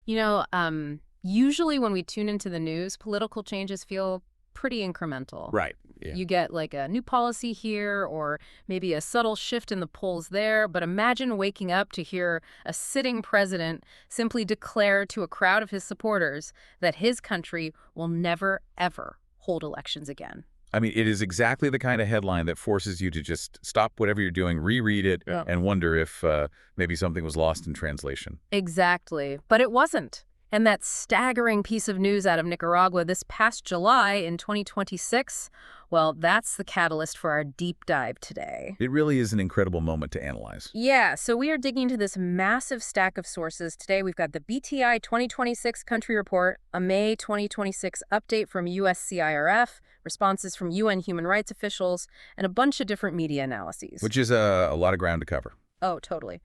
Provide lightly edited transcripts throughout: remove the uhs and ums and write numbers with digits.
You know, usually when we tune into the news, political changes feel pretty incremental. Right. Yeah. You get like a new policy here or maybe a subtle shift in the polls there, but imagine waking up to hear a sitting president simply declare to a crowd of his supporters that his country will never, ever hold elections again. I mean, it is exactly the kind of headline that forces you to just stop whatever you're doing, reread it, Yeah. and wonder if maybe something was lost in translation. Exactly. But it wasn't. And that staggering piece of news out of Nicaragua this past July in 2026, well, that's the catalyst for our deep dive today. It really is an incredible moment to analyze. Yeah, so we are digging into this massive stack of sources. Today we've got the BTI 2026 Country Report, a May 2026 update from USCIRF, responses from UN human rights officials, and a bunch of different media analyses. Which is a lot of ground to cover. Oh, totally.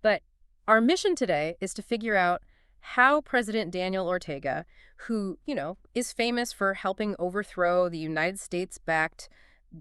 But our mission today is to figure out how President Daniel Ortega, who, is famous for helping overthrow the United States-backed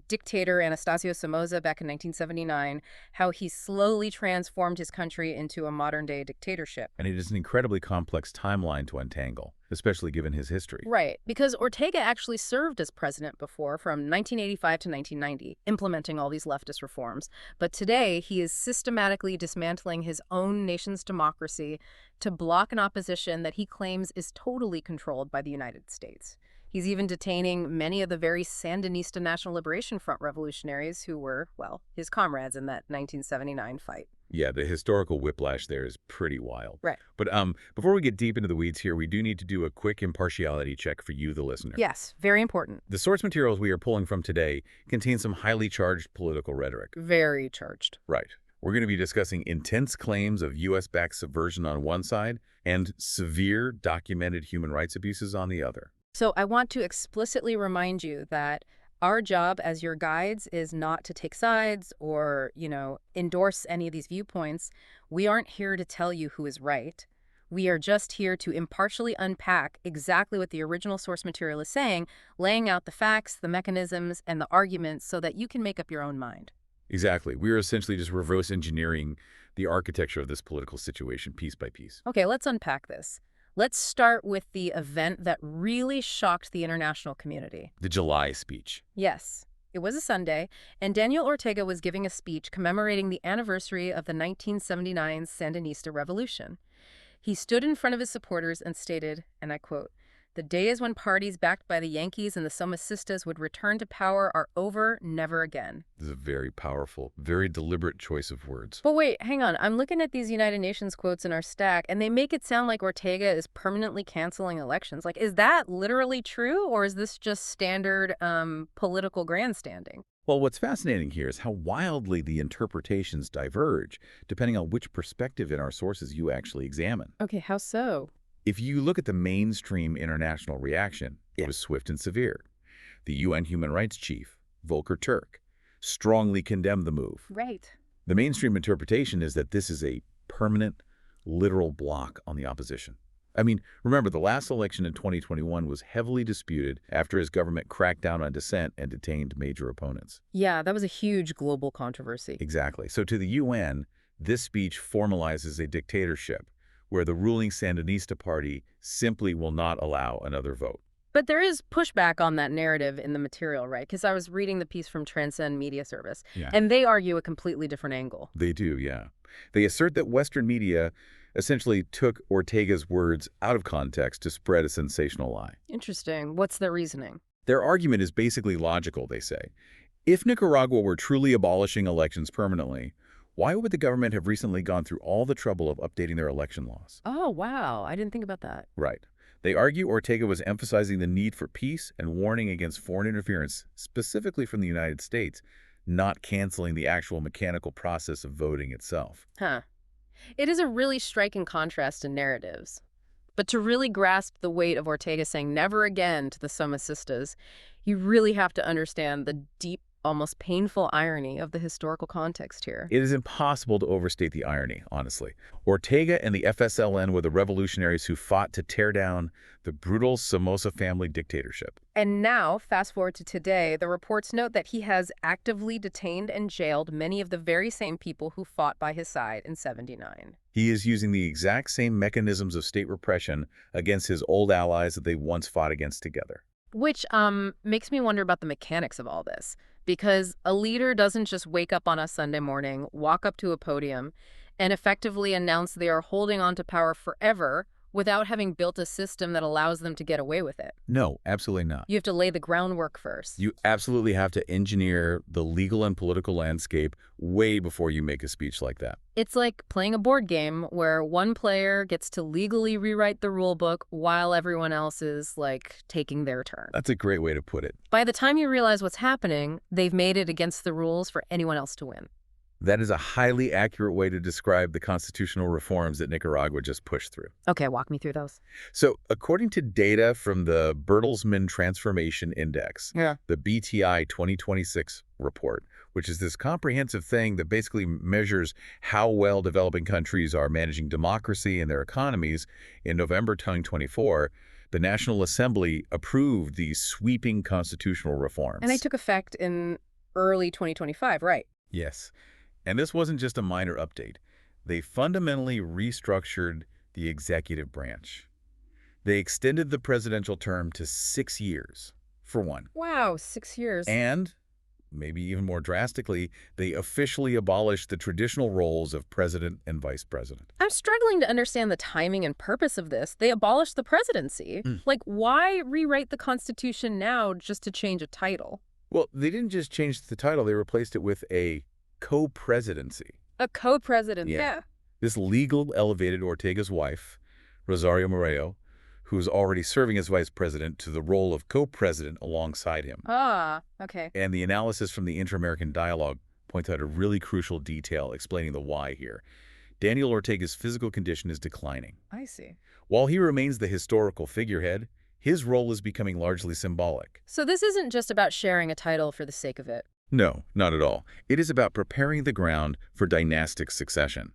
dictator Anastasio Somoza back in 1979, how he slowly transformed his country into a modern-day dictatorship. And it is an incredibly complex timeline to untangle, especially given his history. Right, because Ortega actually served as president before from 1985 to 1990, implementing all these leftist reforms. But today, he is systematically dismantling his own nation's democracy to block an opposition that he claims is totally controlled by the United States. He's even detaining many of the very Sandinista National Liberation Front revolutionaries who were, well, his comrades in that 1979 fight. Yeah, the historical whiplash there is pretty wild. Right. But before we get deep into the weeds here, we do need to do a quick impartiality check for you, the listener. Yes, very important. The source materials we are pulling from today contain some highly charged political rhetoric. Very charged. Right. We're going to be discussing intense claims of U.S.-backed subversion on one side and severe documented human rights abuses on the other. So I want to explicitly remind you that our job as your guides is not to take sides or, endorse any of these viewpoints. We aren't here to tell you who is right. We are just here to impartially unpack exactly what the original source material is saying, laying out the facts, the mechanisms, and the arguments so that you can make up your own mind. Exactly. We're essentially just reverse engineering the architecture of this political situation piece by piece. Okay, let's unpack this. Let's start with the event that really shocked the international community. The July speech. Yes, it was a Sunday, and Daniel Ortega was giving a speech commemorating the anniversary of the 1979 Sandinista Revolution. He stood in front of his supporters and stated, and I quote, "The days when parties backed by the Yankees and the Somocistas would return to power are over, never again." This is a very powerful, very deliberate choice of words. But wait, hang on. I'm looking at these United Nations quotes in our stack, and they make it sound like Ortega is permanently canceling elections. Like, is that literally true, or is this just standard political grandstanding? Well, what's fascinating here is how wildly the interpretations diverge, depending on which perspective in our sources you actually examine. Okay, how so? If you look at the mainstream international reaction, it was swift and severe. The UN human rights chief, Volker Turk, strongly condemned the move. Right. The mainstream interpretation is that this is a permanent, literal block on the opposition. I mean, remember, the last election in 2021 was heavily disputed after his government cracked down on dissent and detained major opponents. Yeah, that was a huge global controversy. Exactly. So to the UN, this speech formalizes a dictatorship where the ruling Sandinista party simply will not allow another vote. But there is pushback on that narrative in the material, right? Because I was reading the piece from Transcend Media Service, and they argue a completely different angle. They do, yeah. They assert that Western media essentially took Ortega's words out of context to spread a sensational lie. Interesting. What's their reasoning? Their argument is basically logical, they say. If Nicaragua were truly abolishing elections permanently, why would the government have recently gone through all the trouble of updating their election laws? Oh, wow. I didn't think about that. Right. They argue Ortega was emphasizing the need for peace and warning against foreign interference, specifically from the United States, not canceling the actual mechanical process of voting itself. Huh. It is a really striking contrast in narratives. But to really grasp the weight of Ortega saying never again to the Somocistas, you really have to understand the deep almost painful irony of the historical context here. It is impossible to overstate the irony, honestly. Ortega and the FSLN were the revolutionaries who fought to tear down the brutal Somoza family dictatorship. And now, fast forward to today, the reports note that he has actively detained and jailed many of the very same people who fought by his side in '79. He is using the exact same mechanisms of state repression against his old allies that they once fought against together. Which makes me wonder about the mechanics of all this. Because a leader doesn't just wake up on a Sunday morning, walk up to a podium, and effectively announce they are holding on to power forever without having built a system that allows them to get away with it. No, absolutely not. You have to lay the groundwork first. You absolutely have to engineer the legal and political landscape way before you make a speech like that. It's like playing a board game where one player gets to legally rewrite the rule book while everyone else is, like, taking their turn. That's a great way to put it. By the time you realize what's happening, they've made it against the rules for anyone else to win. That is a highly accurate way to describe the constitutional reforms that Nicaragua just pushed through. Okay, walk me through those. So, according to data from the Bertelsmann Transformation Index, the BTI 2026 report, which is this comprehensive thing that basically measures how well developing countries are managing democracy and their economies, in November 2024, the National Assembly approved these sweeping constitutional reforms. And they took effect in early 2025, right? Yes. And this wasn't just a minor update. They fundamentally restructured the executive branch. They extended the presidential term to 6 years, for one. Wow, 6 years. And, maybe even more drastically, they officially abolished the traditional roles of president and vice president. I'm struggling to understand the timing and purpose of this. They abolished the presidency. Like, why rewrite the Constitution now just to change a title? Well, they didn't just change the title. They replaced it with a co-presidency. A co-president, yeah. This legal elevated Ortega's wife, Rosario Murillo, who's already serving as vice president, to the role of co-president alongside him. Ah, okay. And the analysis from the Inter-American Dialogue points out a really crucial detail explaining the why here. Daniel Ortega's physical condition is declining. I see. While he remains the historical figurehead, his role is becoming largely symbolic. So this isn't just about sharing a title for the sake of it. No, not at all. It is about preparing the ground for dynastic succession.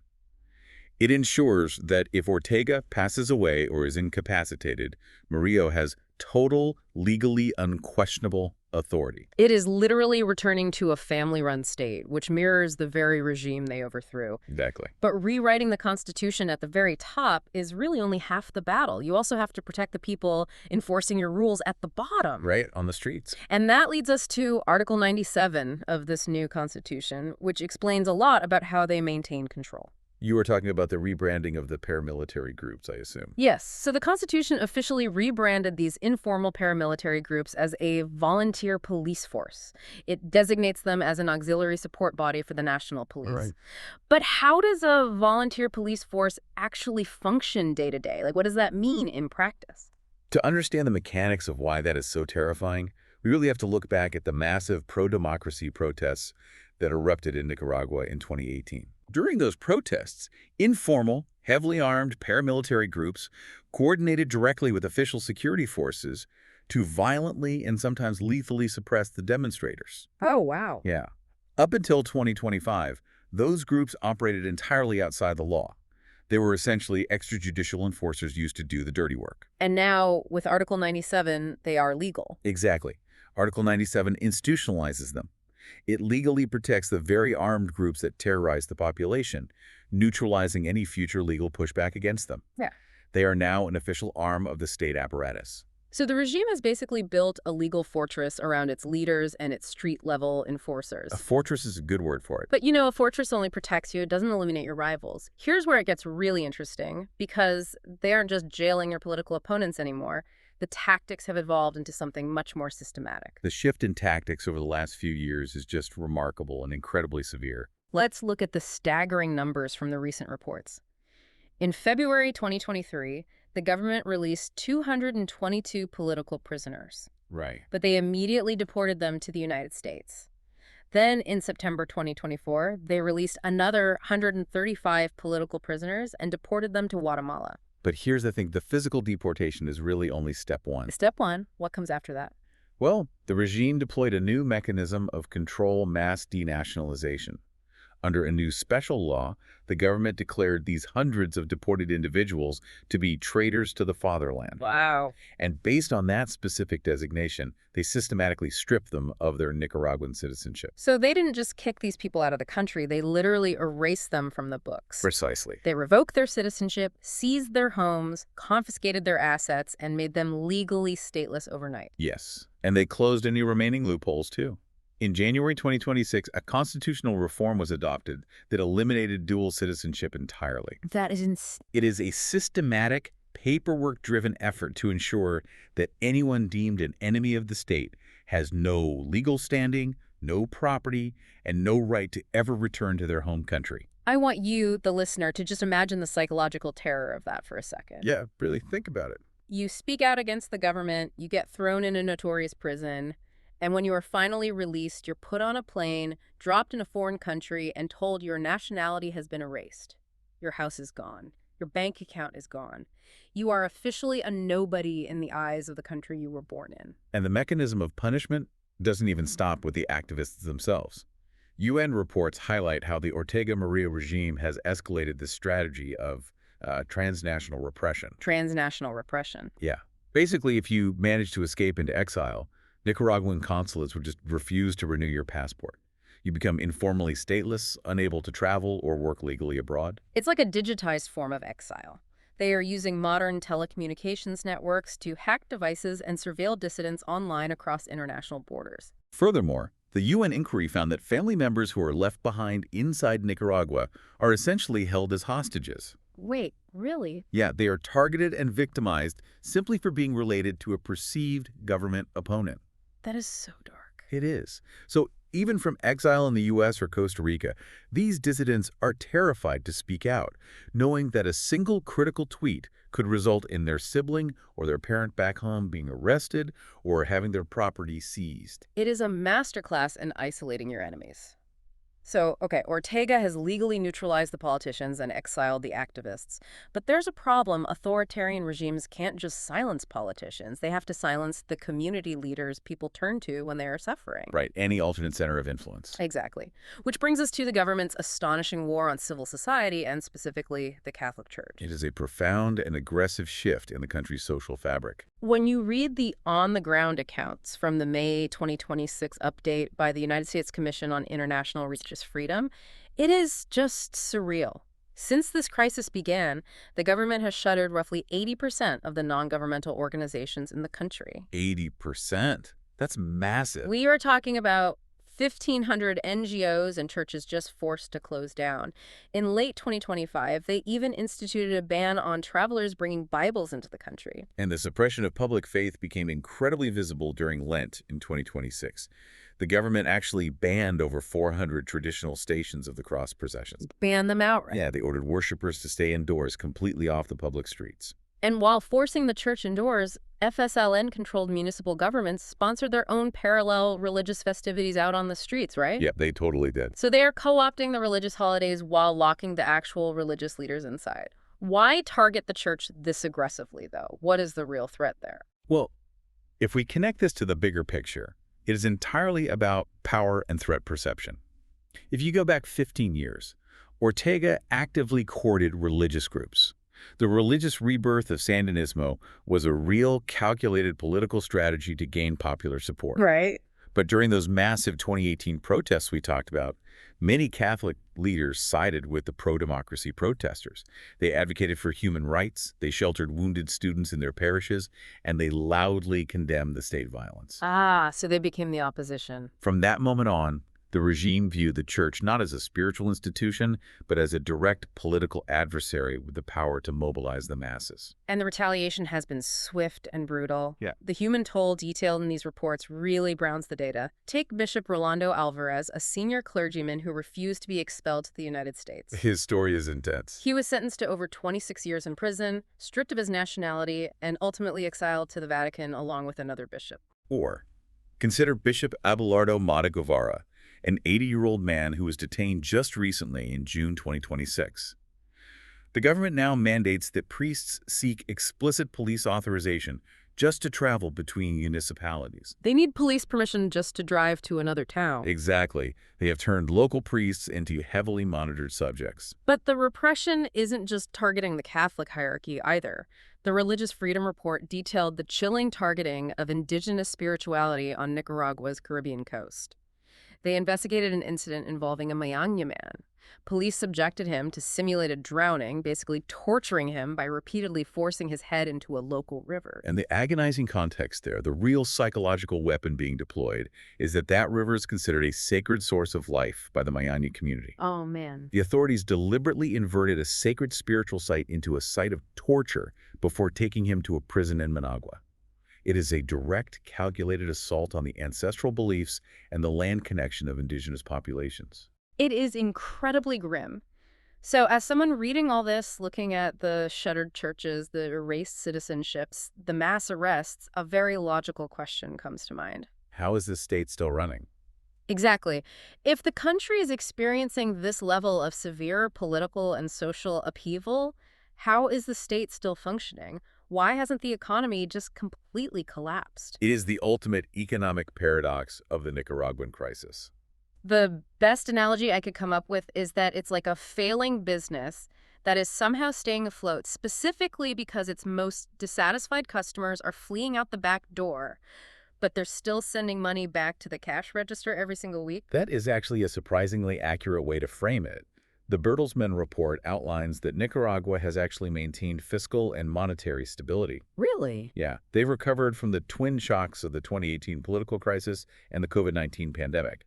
It ensures that if Ortega passes away or is incapacitated, Murillo has total, legally unquestionable authority. It is literally returning to a family-run state, which mirrors the very regime they overthrew. Exactly. But rewriting the Constitution at the very top is really only half the battle. You also have to protect the people enforcing your rules at the bottom. Right, on the streets. And that leads us to Article 97 of this new Constitution, which explains a lot about how they maintain control. You were talking about the rebranding of the paramilitary groups, I assume. Yes. So the Constitution officially rebranded these informal paramilitary groups as a volunteer police force. It designates them as an auxiliary support body for the national police. Right. But how does a volunteer police force actually function day to day? Like, what does that mean in practice? To understand the mechanics of why that is so terrifying, we really have to look back at the massive pro-democracy protests that erupted in Nicaragua in 2018. During those protests, informal, heavily armed paramilitary groups coordinated directly with official security forces to violently and sometimes lethally suppress the demonstrators. Oh, wow. Yeah. Up until 2025, those groups operated entirely outside the law. They were essentially extrajudicial enforcers used to do the dirty work. And now, with Article 97, they are legal. Exactly. Article 97 institutionalizes them. It legally protects the very armed groups that terrorize the population, neutralizing any future legal pushback against them. Yeah. They are now an official arm of the state apparatus. So the regime has basically built a legal fortress around its leaders and its street-level enforcers. A fortress is a good word for it. But, you know, a fortress only protects you. It doesn't eliminate your rivals. Here's where it gets really interesting, because they aren't just jailing your political opponents anymore. The tactics have evolved into something much more systematic. The shift in tactics over the last few years is just remarkable and incredibly severe. Let's look at the staggering numbers from the recent reports. In February 2023, the government released 222 political prisoners. Right. But they immediately deported them to the United States. Then, in September 2024, they released another 135 political prisoners and deported them to Guatemala. But here's the thing, the physical deportation is really only step one. Step one, what comes after that? Well, the regime deployed a new mechanism of control mass denationalization. Under a new special law, the government declared these hundreds of deported individuals to be traitors to the fatherland. Wow. And based on that specific designation, they systematically stripped them of their Nicaraguan citizenship. So they didn't just kick these people out of the country, they literally erased them from the books. Precisely. They revoked their citizenship, seized their homes, confiscated their assets, and made them legally stateless overnight. Yes. And they closed any remaining loopholes, too. In January 2026, a constitutional reform was adopted that eliminated dual citizenship entirely. That is insane. It is a systematic, paperwork-driven effort to ensure that anyone deemed an enemy of the state has no legal standing, no property, and no right to ever return to their home country. I want you, the listener, to just imagine the psychological terror of that for a second. Yeah, really think about it. You speak out against the government, you get thrown in a notorious prison, and when you are finally released, you're put on a plane, dropped in a foreign country, and told your nationality has been erased. Your house is gone. Your bank account is gone. You are officially a nobody in the eyes of the country you were born in. And the mechanism of punishment doesn't even stop with the activists themselves. UN reports highlight how the Ortega Murillo regime has escalated this strategy of transnational repression. Transnational repression. Yeah. Basically, if you manage to escape into exile, Nicaraguan consulates would just refuse to renew your passport. You become informally stateless, unable to travel or work legally abroad. It's like a digitized form of exile. They are using modern telecommunications networks to hack devices and surveil dissidents online across international borders. Furthermore, the UN inquiry found that family members who are left behind inside Nicaragua are essentially held as hostages. Wait, really? Yeah, they are targeted and victimized simply for being related to a perceived government opponent. That is so dark. It is. So even from exile in the U.S. or Costa Rica, these dissidents are terrified to speak out, knowing that a single critical tweet could result in their sibling or their parent back home being arrested or having their property seized. It is a masterclass in isolating your enemies. So, okay, Ortega has legally neutralized the politicians and exiled the activists. But there's a problem. Authoritarian regimes can't just silence politicians. They have to silence the community leaders people turn to when they are suffering. Right, any alternate center of influence. Exactly. Which brings us to the government's astonishing war on civil society and specifically the Catholic Church. It is a profound and aggressive shift in the country's social fabric. When you read the on-the-ground accounts from the May 2026 update by the United States Commission on International Religious Freedom, it is just surreal. Since this crisis began, the government has shuttered roughly 80% of the non-governmental organizations in the country. 80%? That's massive. We are talking about 1,500 NGOs and churches just forced to close down. In late 2025, they even instituted a ban on travelers bringing Bibles into the country. And the suppression of public faith became incredibly visible during Lent in 2026. The government actually banned over 400 traditional stations of the cross processions. Ban them outright. Yeah, they ordered worshipers to stay indoors, completely off the public streets. And while forcing the church indoors, FSLN-controlled municipal governments sponsored their own parallel religious festivities out on the streets, right? Yep, they totally did. So they are co-opting the religious holidays while locking the actual religious leaders inside. Why target the church this aggressively, though? What is the real threat there? Well, if we connect this to the bigger picture, it is entirely about power and threat perception. If you go back 15 years, Ortega actively courted religious groups. The religious rebirth of Sandinismo was a real, calculated political strategy to gain popular support. Right. But during those massive 2018 protests we talked about, many Catholic leaders sided with the pro-democracy protesters. They advocated for human rights, they sheltered wounded students in their parishes, and they loudly condemned the state violence. Ah, so they became the opposition. From that moment on, the regime viewed the church not as a spiritual institution, but as a direct political adversary with the power to mobilize the masses. And the retaliation has been swift and brutal. Yeah. The human toll detailed in these reports really browns the data. Take Bishop Rolando Alvarez, a senior clergyman who refused to be expelled to the United States. His story is intense. He was sentenced to over 26 years in prison, stripped of his nationality, and ultimately exiled to the Vatican along with another bishop. Or consider Bishop Abelardo Mata Guevara, an 80-year-old man who was detained just recently in June 2026. The government now mandates that priests seek explicit police authorization just to travel between municipalities. They need police permission just to drive to another town. Exactly. They have turned local priests into heavily monitored subjects. But the repression isn't just targeting the Catholic hierarchy either. The Religious Freedom Report detailed the chilling targeting of indigenous spirituality on Nicaragua's Caribbean coast. They investigated an incident involving a Mayanya man. Police subjected him to simulated drowning, basically torturing him by repeatedly forcing his head into a local river. And the agonizing context there, the real psychological weapon being deployed, is that river is considered a sacred source of life by the Mayanya community. Oh, man. The authorities deliberately inverted a sacred spiritual site into a site of torture before taking him to a prison in Managua. It is a direct, calculated assault on the ancestral beliefs and the land connection of indigenous populations. It is incredibly grim. So as someone reading all this, looking at the shuttered churches, the erased citizenships, the mass arrests, a very logical question comes to mind. How is this state still running? Exactly. If the country is experiencing this level of severe political and social upheaval, how is the state still functioning? Why hasn't the economy just completely collapsed? It is the ultimate economic paradox of the Nicaraguan crisis. The best analogy I could come up with is that it's like a failing business that is somehow staying afloat specifically because its most dissatisfied customers are fleeing out the back door, but they're still sending money back to the cash register every single week. That is actually a surprisingly accurate way to frame it. The Bertelsmann report outlines that Nicaragua has actually maintained fiscal and monetary stability. Really? Yeah, they've recovered from the twin shocks of the 2018 political crisis and the COVID-19 pandemic.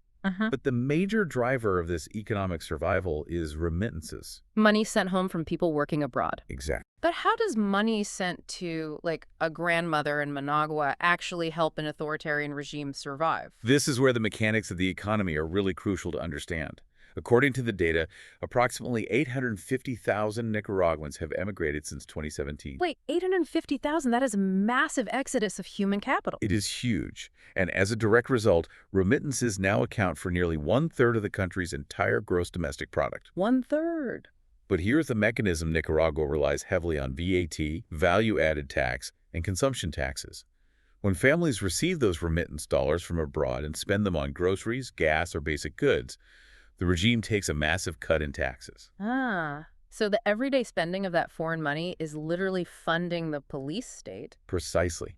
But the major driver of this economic survival is remittances. Money sent home from people working abroad. Exactly. But how does money sent to, like, a grandmother in Managua actually help an authoritarian regime survive? This is where the mechanics of the economy are really crucial to understand. According to the data, approximately 850,000 Nicaraguans have emigrated since 2017. Wait, 850,000? That is a massive exodus of human capital. It is huge. And as a direct result, remittances now account for nearly 1/3 of the country's entire gross domestic product. 1/3. But here's the mechanism Nicaragua relies heavily on: VAT, value-added tax, and consumption taxes. When families receive those remittance dollars from abroad and spend them on groceries, gas, or basic goods, the regime takes a massive cut in taxes. So the everyday spending of that foreign money is literally funding the police state. Precisely.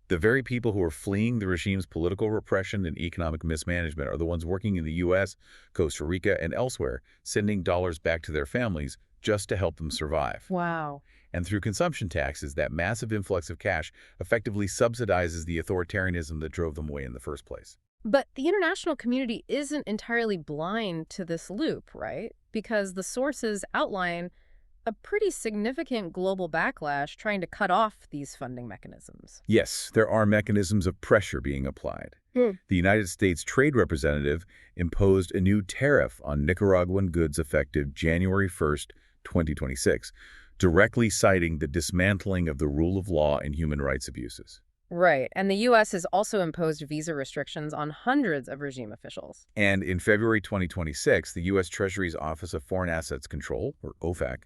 The very people who are fleeing the regime's political repression and economic mismanagement are the ones working in the U.S., Costa Rica, and elsewhere, sending dollars back to their families just to help them survive. Wow. And through consumption taxes, that massive influx of cash effectively subsidizes the authoritarianism that drove them away in the first place. But the international community isn't entirely blind to this loop, right? Because the sources outline a pretty significant global backlash trying to cut off these funding mechanisms. Yes, there are mechanisms of pressure being applied. The United States Trade Representative imposed a new tariff on Nicaraguan goods effective January 1st, 2026, directly citing the dismantling of the rule of law and human rights abuses. Right, and the U.S. has also imposed visa restrictions on hundreds of regime officials. And in February 2026, the U.S. Treasury's Office of Foreign Assets Control, or OFAC,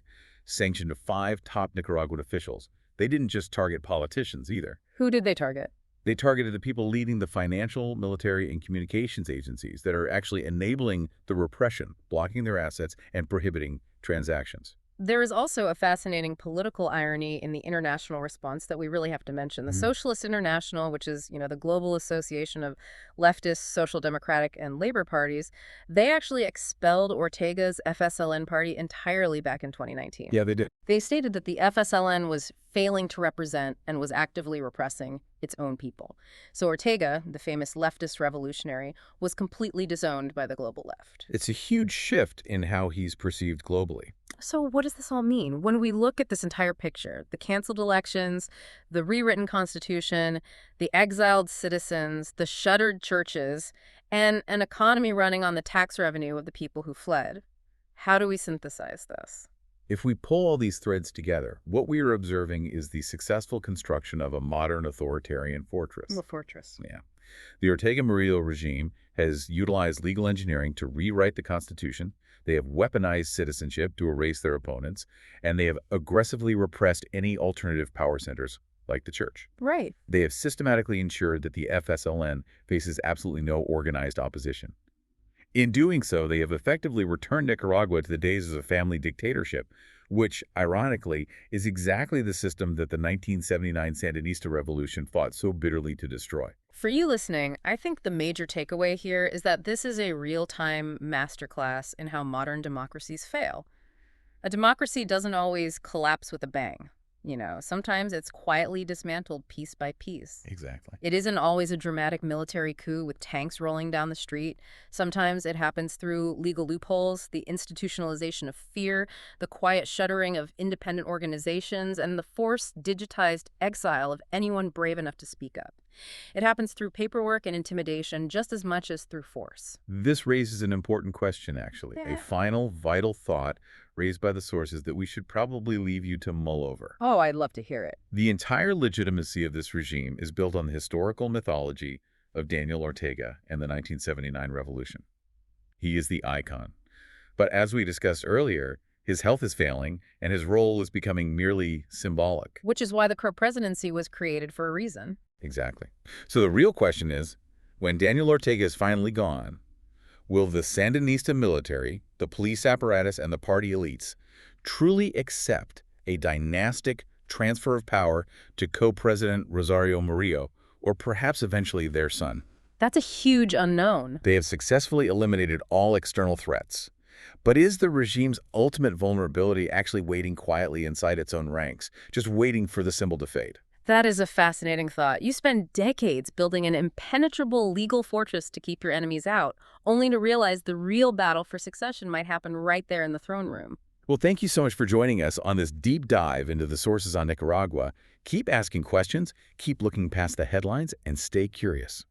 sanctioned 5 top Nicaraguan officials. They didn't just target politicians either. Who did they target? They targeted the people leading the financial, military, and communications agencies that are actually enabling the repression, blocking their assets, and prohibiting transactions. There is also a fascinating political irony in the international response that we really have to mention. The Socialist International, which is, the global association of leftist, social democratic, and labor parties, they actually expelled Ortega's FSLN party entirely back in 2019. Yeah, they did. They stated that the FSLN was failing to represent and was actively repressing its own people. So Ortega, the famous leftist revolutionary, was completely disowned by the global left. It's a huge shift in how he's perceived globally. So what does this all mean? When we look at this entire picture, the canceled elections, the rewritten constitution, the exiled citizens, the shuttered churches, and an economy running on the tax revenue of the people who fled, how do we synthesize this? If we pull all these threads together, what we are observing is the successful construction of a modern authoritarian fortress. A fortress. Yeah. The Ortega Murillo regime has utilized legal engineering to rewrite the Constitution. They have weaponized citizenship to erase their opponents, and they have aggressively repressed any alternative power centers like the church. Right. They have systematically ensured that the FSLN faces absolutely no organized opposition. In doing so, they have effectively returned Nicaragua to the days of a family dictatorship, which, ironically, is exactly the system that the 1979 Sandinista revolution fought so bitterly to destroy. For you listening, I think the major takeaway here is that this is a real-time masterclass in how modern democracies fail. A democracy doesn't always collapse with a bang. Sometimes it's quietly dismantled piece by piece. Exactly. It isn't always a dramatic military coup with tanks rolling down the street. Sometimes it happens through legal loopholes, the institutionalization of fear, the quiet shuttering of independent organizations, and the forced, digitized exile of anyone brave enough to speak up. It happens through paperwork and intimidation just as much as through force. This raises an important question, actually. A final, vital thought raised by the sources that we should probably leave you to mull over. Oh, I'd love to hear it. The entire legitimacy of this regime is built on the historical mythology of Daniel Ortega and the 1979 revolution. He is the icon. But as we discussed earlier, his health is failing, and his role is becoming merely symbolic. Which is why the co-presidency was created for a reason. Exactly. So the real question is, when Daniel Ortega is finally gone, will the Sandinista military, the police apparatus, and the party elites truly accept a dynastic transfer of power to co-president Rosario Murillo, or perhaps eventually their son? That's a huge unknown. They have successfully eliminated all external threats. But is the regime's ultimate vulnerability actually waiting quietly inside its own ranks, just waiting for the symbol to fade? That is a fascinating thought. You spend decades building an impenetrable legal fortress to keep your enemies out, only to realize the real battle for succession might happen right there in the throne room. Well, thank you so much for joining us on this deep dive into the sources on Nicaragua. Keep asking questions, keep looking past the headlines, and stay curious.